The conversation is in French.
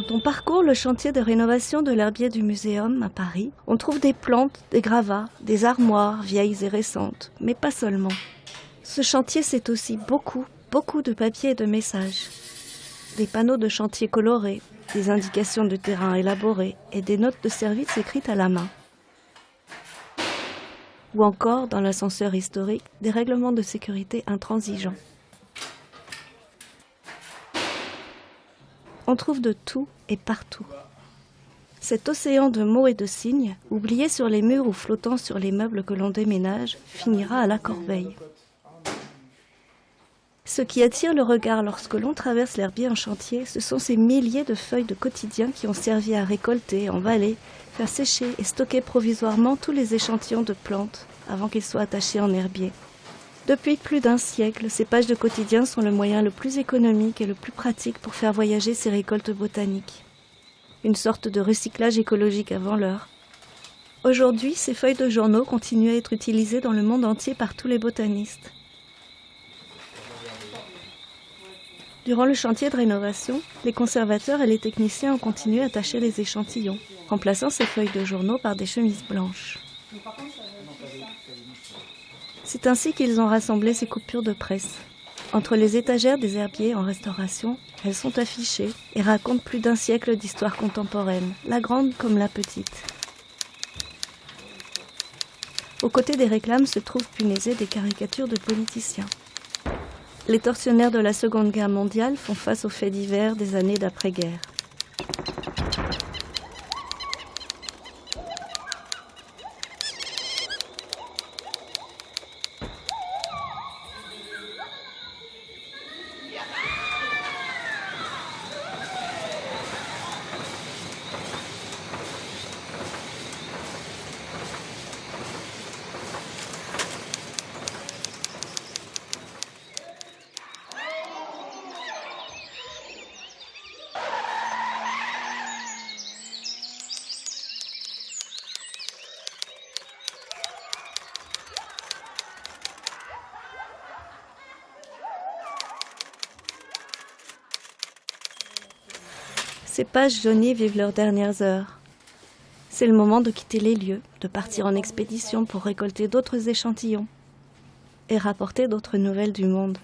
Quand on parcourt le chantier de rénovation de l'herbier du Muséum à Paris, on trouve des plantes, des gravats, des armoires vieilles et récentes, mais pas seulement. Ce chantier, c'est aussi beaucoup de papier et de messages. Des panneaux de chantier colorés, des indications de terrain élaborées et des notes de service écrites à la main. Ou encore, dans l'ascenseur historique, des règlements de sécurité intransigeants. On trouve de tout et partout. Cet océan de mots et de signes, oublié sur les murs ou flottant sur les meubles que l'on déménage, finira à la corbeille. Ce qui attire le regard lorsque l'on traverse l'herbier en chantier, ce sont ces milliers de feuilles de quotidien qui ont servi à récolter, emballer, faire sécher et stocker provisoirement tous les échantillons de plantes avant qu'ils soient attachés en herbier. Depuis plus d'un siècle, ces pages de quotidien sont le moyen le plus économique et le plus pratique pour faire voyager ces récoltes botaniques. Une sorte de recyclage écologique avant l'heure. Aujourd'hui, ces feuilles de journaux continuent à être utilisées dans le monde entier par tous les botanistes. Durant le chantier de rénovation, les conservateurs et les techniciens ont continué à tâcher les échantillons, remplaçant ces feuilles de journaux par des chemises blanches. C'est ainsi qu'ils ont rassemblé ces coupures de presse. Entre les étagères des herbiers en restauration, elles sont affichées et racontent plus d'un siècle d'histoire contemporaine, la grande comme la petite. Aux côtés des réclames se trouvent punaisées des caricatures de politiciens. Les tortionnaires de la Seconde Guerre mondiale font face aux faits divers des années d'après-guerre. Ces pages jaunies vivent leurs dernières heures. C'est le moment de quitter les lieux, de partir en expédition pour récolter d'autres échantillons et rapporter d'autres nouvelles du monde.